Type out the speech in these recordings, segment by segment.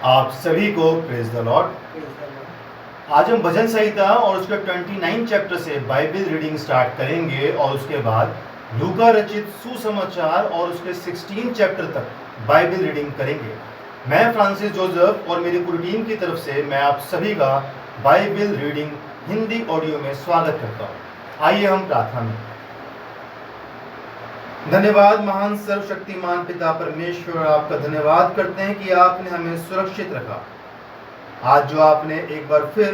आप सभी को प्रेज द लॉर्ड। आज हम भजन संहिता और उसके 29 चैप्टर से बाइबल रीडिंग स्टार्ट करेंगे और उसके बाद लूका रचित सुसमाचार और उसके 16 चैप्टर तक बाइबल रीडिंग करेंगे। मैं फ्रांसिस जोसेफ और मेरी पूरी टीम की तरफ से मैं आप सभी का बाइबल रीडिंग हिंदी ऑडियो में स्वागत करता हूँ। आइए हम प्रार्थना में। धन्यवाद महान सर्वशक्तिमान पिता परमेश्वर, आपका धन्यवाद करते हैं कि आपने हमें सुरक्षित रखा। आज जो आपने एक बार फिर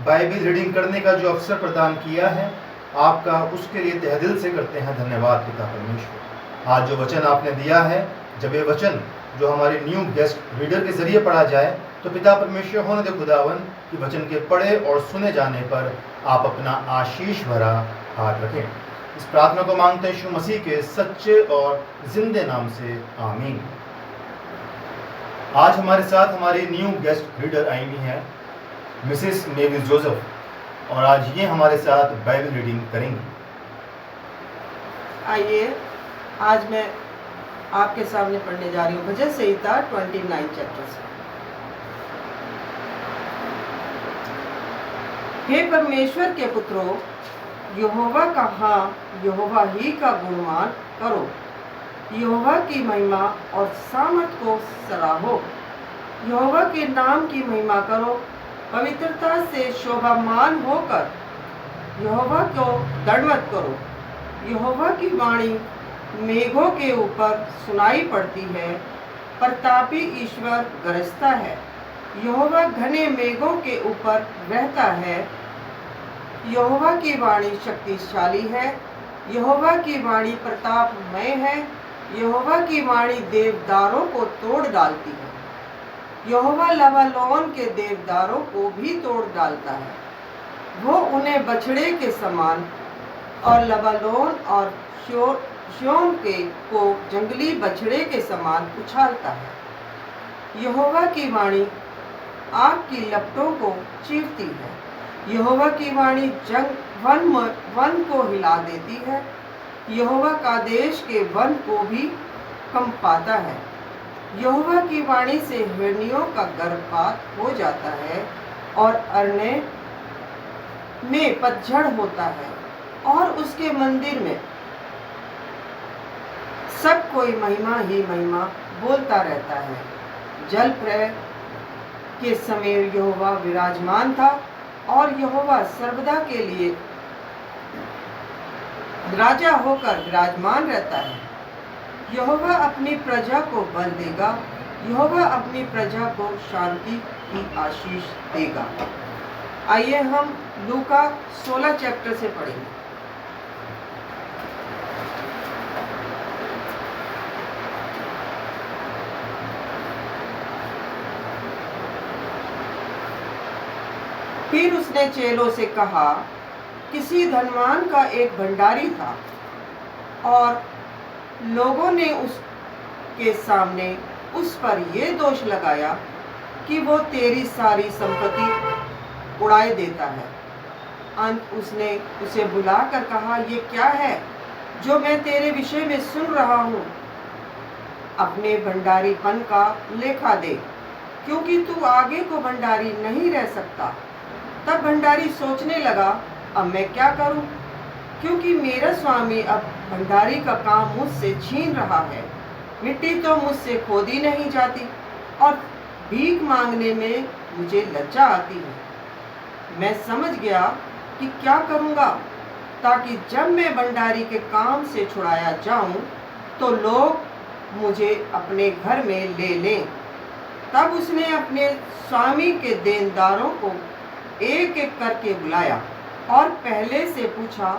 बाइबल रीडिंग करने का जो अवसर प्रदान किया है, आपका उसके लिए तहे दिल से करते हैं धन्यवाद पिता परमेश्वर। आज जो वचन आपने दिया है, जब ये वचन जो हमारे न्यू गेस्ट रीडर के जरिए पढ़ा जाए, तो पिता परमेश्वर होने दे खुदावन कि वचन के पढ़े और सुने जाने पर आप अपना आशीष भरा हाथ रखें। इस प्रार्थना को मांगते हैं यीशु मसीह के सच्चे और जिंदे नाम से, आमीन। आज हमारे साथ हमारी न्यू गेस्ट रीडर आई हुई हैं मिसेस मेविस जोसेफ, और आज ये हमारे साथ बाइबल रीडिंग करेंगी। आइए आज मैं आपके सामने पढ़ने जा रही हूँ भजन संहिता 29 चैप्टर से। हे परमेश्वर के पुत्रों, यहोवा का यहोवा ही का गुणगान करो, यहोवा की महिमा और सामर्थ को सराहो, यहोवा के नाम की महिमा करो, पवित्रता से शोभामान होकर यहोवा को दंडवत करो। यहोवा की वाणी मेघों के ऊपर सुनाई पड़ती है, प्रतापी ईश्वर गरजता है। यहोवा घने मेघों के ऊपर रहता है। यहोवा की वाणी शक्तिशाली है, यहोवा की वाणी प्रतापमय है। यहोवा की वाणी देवदारों को तोड़ डालती है, यहोवा लबानोन के देवदारों को भी तोड़ डालता है। वो उन्हें बछड़े के समान और लबानोन और श्योन के को जंगली बछड़े के समान उछालता है। यहोवा की वाणी आग की लपटों को चीरती है, यहोवा की वाणी वन को हिला देती है। यहोवा का देश के वन को भी कंपाता है। यहोवा की वाणी से हिरनियों का गर्भपात हो जाता है और अरण्य में पतझड़ होता है, और उसके मंदिर में सब कोई महिमा ही महिमा बोलता रहता है। जल प्रलय के समय यहोवा विराजमान था, और यहोवा सर्वदा के लिए राजा होकर विराजमान रहता है। यहोवा अपनी प्रजा को बल देगा, यहोवा अपनी प्रजा को शांति की आशीष देगा। आइए हम लूका 16 चैप्टर से पढ़ेंगे। फिर उसने चेलों से कहा, किसी धनवान का एक भंडारी था, और लोगों ने उसके सामने उस पर यह दोष लगाया कि वो तेरी सारी संपत्ति उड़ाए देता है। अंत उसने उसे बुलाकर कहा, ये क्या है जो मैं तेरे विषय में सुन रहा हूँ? अपने भंडारीपन का लेखा दे, क्योंकि तू आगे को भंडारी नहीं रह सकता। तब भंडारी सोचने लगा, अब मैं क्या करूं, क्योंकि मेरा स्वामी अब भंडारी का काम मुझसे छीन रहा है। मिट्टी तो मुझसे खोदी नहीं जाती, और भीख मांगने में मुझे लज्जा आती है। मैं समझ गया कि क्या करूंगा, ताकि जब मैं भंडारी के काम से छुड़ाया जाऊं तो लोग मुझे अपने घर में ले लें। तब उसने अपने स्वामी के देनदारों को एक एक करके बुलाया और पहले से पूछा,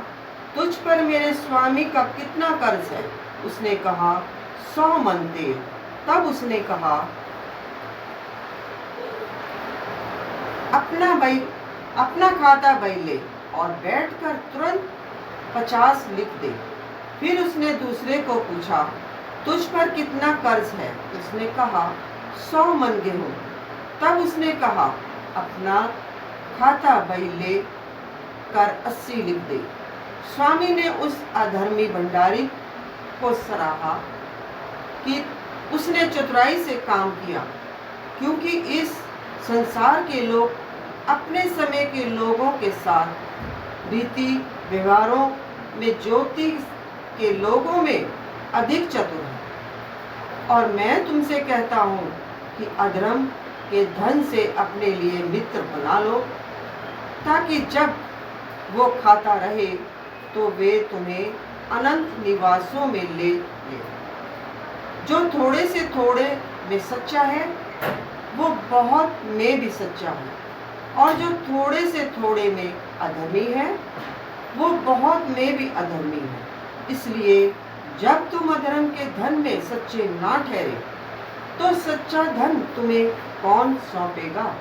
तुझ पर मेरे स्वामी का कितना कर्ज है? उसने कहा, 100 मन तेल। तब उसने कहा, अपना खाता बही ले और बैठकर तुरंत 50 लिख दे। फिर उसने दूसरे को पूछा, तुझ पर कितना कर्ज है? उसने कहा, 100 मन गेहूं। तब उसने कहा, अपना खाता बही ले कर 80 लिख दे। स्वामी ने उस अधर्मी भंडारी को सराहा कि उसने चतुराई से काम किया। क्योंकि इस संसार के लोग अपने समय के लोगों के साथ रीति व्यवहारों में ज्योति के लोगों में अधिक चतुर हैं। और मैं तुमसे कहता हूँ कि अधर्म के धन से अपने लिए मित्र बना लो, ताकि जब वो खाता रहे तो वे तुम्हें अनंत निवासों में ले। जो थोड़े से थोड़े में सच्चा है वो बहुत में भी सच्चा है, और जो थोड़े से थोड़े में अधर्मी है वो बहुत में भी अधर्मी है। इसलिए जब तुम अधर्म के धन में सच्चे ना ठहरे तो सच्चा धन तुम्हें कौन सौंपेगा?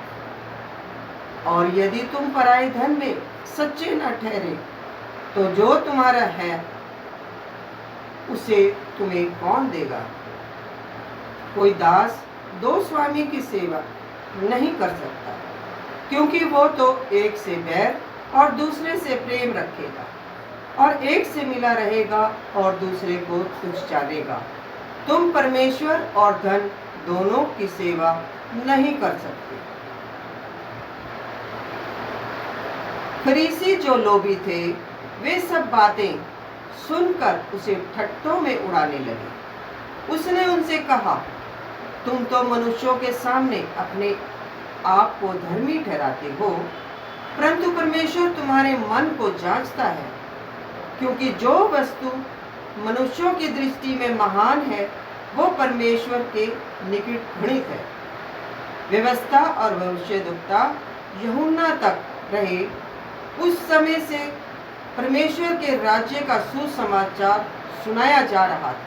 और यदि तुम पराये धन में सच्चे न ठहरे तो जो तुम्हारा है उसे तुम्हें कौन देगा? कोई दास दो स्वामी की सेवा नहीं कर सकता, क्योंकि वो तो एक से बैर और दूसरे से प्रेम रखेगा, और एक से मिला रहेगा और दूसरे को तुच्छ जानेगा। तुम परमेश्वर और धन दोनों की सेवा नहीं कर सकते। फरीसी जो लोभी थे वे सब बातें सुनकर उसे ठट्ठों में उड़ाने लगे। उसने उनसे कहा, तुम तो मनुष्यों के सामने अपने आप को धर्मी ठहराते हो, परंतु परमेश्वर तुम्हारे मन को जांचता है, क्योंकि जो वस्तु मनुष्यों की दृष्टि में महान है वो परमेश्वर के निकट घृणित है। व्यवस्था और भविष्यद्वक्ता यूहन्ना तक रहे उस समय से परमेश्वर के राज्य का सुसमाचार सुनाया जा रहा था,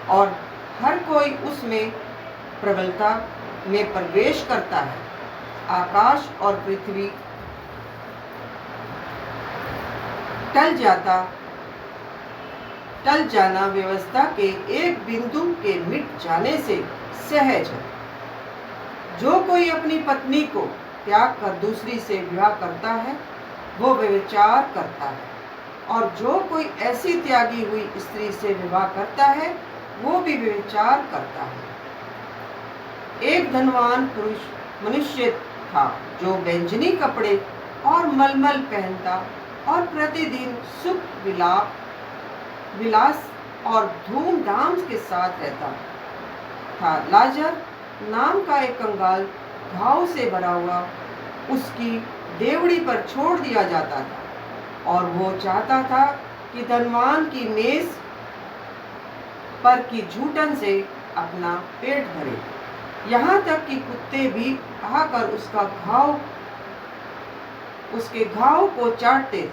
और हर कोई उसमें प्रबलता में प्रवेश करता है। आकाश और पृथ्वी टल जाना व्यवस्था के एक बिंदु के मिट जाने से सहज है। जो कोई अपनी पत्नी को त्याग कर दूसरी से विवाह करता है वो व्यभिचार करता है, और जो कोई ऐसी त्यागी हुई स्त्री से विवाह करता है वो भी व्यभिचार करता है। एक धनवान पुरुष मनुष्य था जो बैंजनी कपड़े और मलमल पहनता और प्रतिदिन सुख विलास और धूमधाम के साथ रहता था। लाजर नाम का एक कंगाल घाव से भरा हुआ उसकी देवड़ी पर छोड़ दिया जाता था, और वो चाहता था कि धनवान की मेज पर की झूठन से अपना पेट भरे, यहाँ तक कि कुत्ते भी आकर उसके घाव को चाटते थे।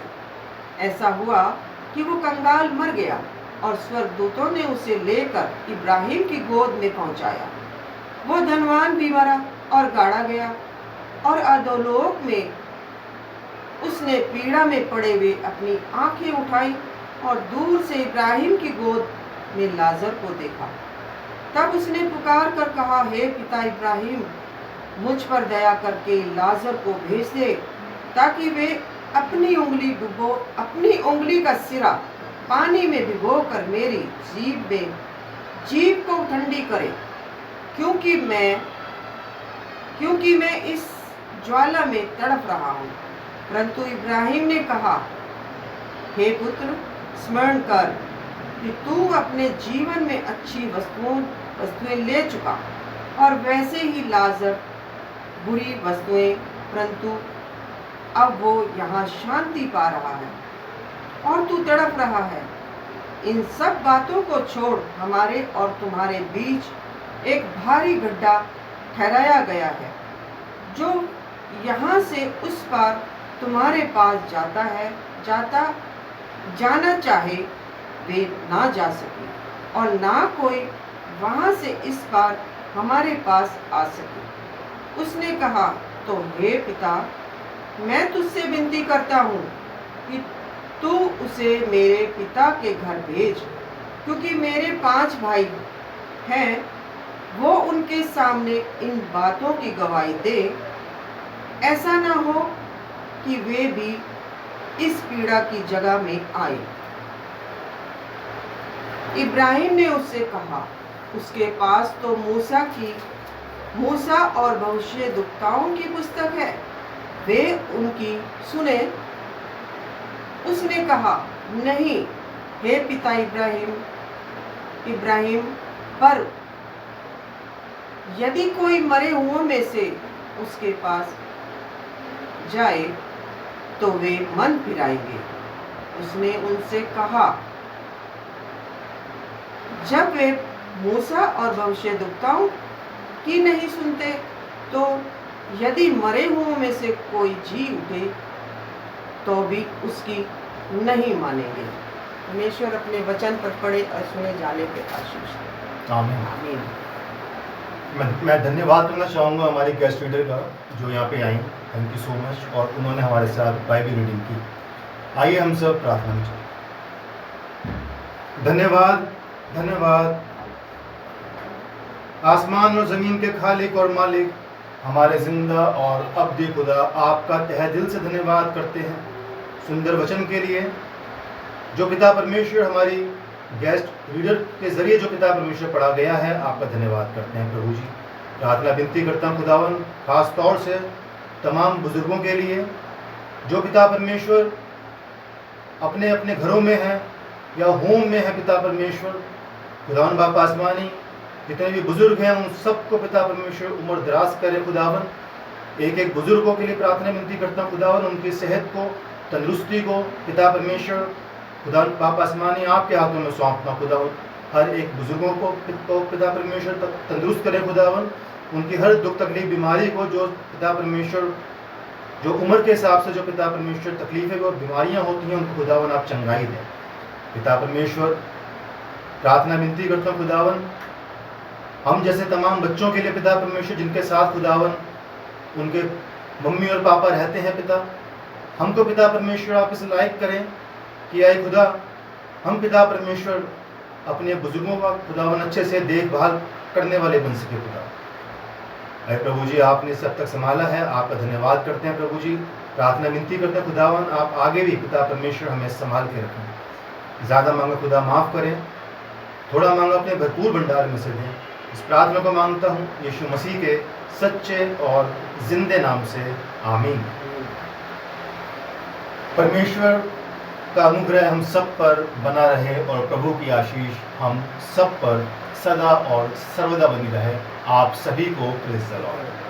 ऐसा हुआ कि वो कंगाल मर गया, और स्वर्गदूतों ने उसे लेकर इब्राहिम की गोद में पहुंचाया। वो धनवान भी मरा और गाड़ा गया, और अधोलोक में उसने पीड़ा में पड़े हुए अपनी आंखें उठाई और दूर से इब्राहिम की गोद में लाजर को देखा। तब उसने पुकार कर कहा, हे पिता इब्राहिम, मुझ पर दया करके लाजर को भेज दे, ताकि वे अपनी उंगली का सिरा पानी में भिगो कर मेरी जीभ को ठंडी करे, क्योंकि मैं इस ज्वाला में तड़प रहा हूँ। परंतु इब्राहिम ने कहा, हे पुत्र, स्मरण कर कि तू अपने जीवन में अच्छी वस्तुएं ले चुका, और वैसे ही लाजर बुरी वस्तुएं, परंतु अब वो यहाँ शांति पा रहा है और तू तड़प रहा है। इन सब बातों को छोड़ हमारे और तुम्हारे बीच एक भारी गड्ढा ठहराया गया है। जो यहाँ से उस पार तुम्हारे पास जाना चाहे वे ना जा सके, और ना कोई वहाँ से इस पार हमारे पास आ सके। उसने कहा, तो हे पिता, मैं तुझसे विनती करता हूँ कि तू उसे मेरे पिता के घर भेज, क्योंकि मेरे 5 भाई हैं। वो उनके सामने इन बातों की गवाही दे। ऐसा ना हो कि वे भी इस पीड़ा की जगह में आए। इब्राहिम ने उससे कहा, उसके पास तो मूसा की मूसा और भविष्यद्वक्ताओं की पुस्तक है, वे उनकी सुने। उसने कहा, नहीं हे पिता इब्राहिम, पर यदि कोई मरे हुओं में से उसके पास जाए तो वे मन फिराएंगे। उसने उनसे कहा, जब वे मूसा और भविष्यद्वक्ताओं की नहीं सुनते, तो यदि मरे हुओं में से कोई जी उठे तो भी उसकी नहीं मानेंगे। परमेश्वर अपने वचन पर पढ़े और सुने जाने पे आशीष दे। आमीन। आमीन। मैं धन्यवाद करना चाहूँगा हमारी गेस्ट रीडर का जो यहाँ पे आई। Thank you so much. और उन्होंने हमारे साथ बाइबल रीडिंग की। आइए हम सब प्रार्थना करें। धन्यवाद धन्यवाद आसमान और ज़मीन के खालिक और मालिक, हमारे जिंदा और अब्दी खुदा, आपका तहे दिल से धन्यवाद करते हैं सुंदर वचन के लिए जो पिता परमेश्वर हमारी गेस्ट रीडर के ज़रिए जो पिता परमेश्वर पढ़ा गया है। आपका धन्यवाद करते हैं प्रभु जी। प्रार्थना विनती करता हूँ खुदावन, खास तौर से तमाम बुजुर्गों के लिए जो पिता परमेश्वर अपने अपने घरों में हैं या होम में है। पिता परमेश्वर खुदावन बाप आसमानी, जितने भी बुजुर्ग हैं उन सबको पिता परमेश्वर उम्र दराज करे खुदावन। एक एक बुजुर्गों के लिए प्रार्थना विनती करता हूँ खुदावन, उनकी सेहत को, तंदुरुस्ती को पिता परमेश्वर खुदावन बाप आसमानी आपके हाथों में सौंपता हूँ खुदावन। हर एक बुजुर्गों को पिता परमेश्वर तंदुरुस्त करे खुदावन। उनकी हर दुख तकलीफ बीमारी को जो पिता परमेश्वर जो उम्र के हिसाब से जो पिता परमेश्वर तकलीफें और बीमारियां होती हैं उनको खुदावन आप चंगाई दें पिता परमेश्वर। प्रार्थना विनती करता हूँ खुदावन, हम जैसे तमाम बच्चों के लिए पिता परमेश्वर जिनके साथ खुदावन उनके मम्मी और पापा रहते हैं पिता, हमको पिता परमेश्वर आप इस लायक करें कि आए खुदा हम पिता परमेश्वर अपने बुजुर्गों का खुदावन अच्छे से देखभाल करने वाले बन सके खुदा। अरे प्रभु जी, आपने सब तक संभाला है, आपका धन्यवाद करते हैं प्रभु जी। प्रार्थना विनती करते हैं खुदावन, आप आगे भी पिता परमेश्वर हमें संभाल के रखें। ज़्यादा मांगा खुदा माफ़ करें, थोड़ा मांगा अपने भरपूर भंडार में से दें। इस प्रार्थना को मांगता हूँ यीशु मसीह के सच्चे और जिंदे नाम से, आमीन। परमेश्वर का अनुग्रह हम सब पर बना रहे और प्रभु की आशीष हम सब पर सदा और सर्वदा बनी रहे। आप सभी को प्रेज़ द लॉर्ड।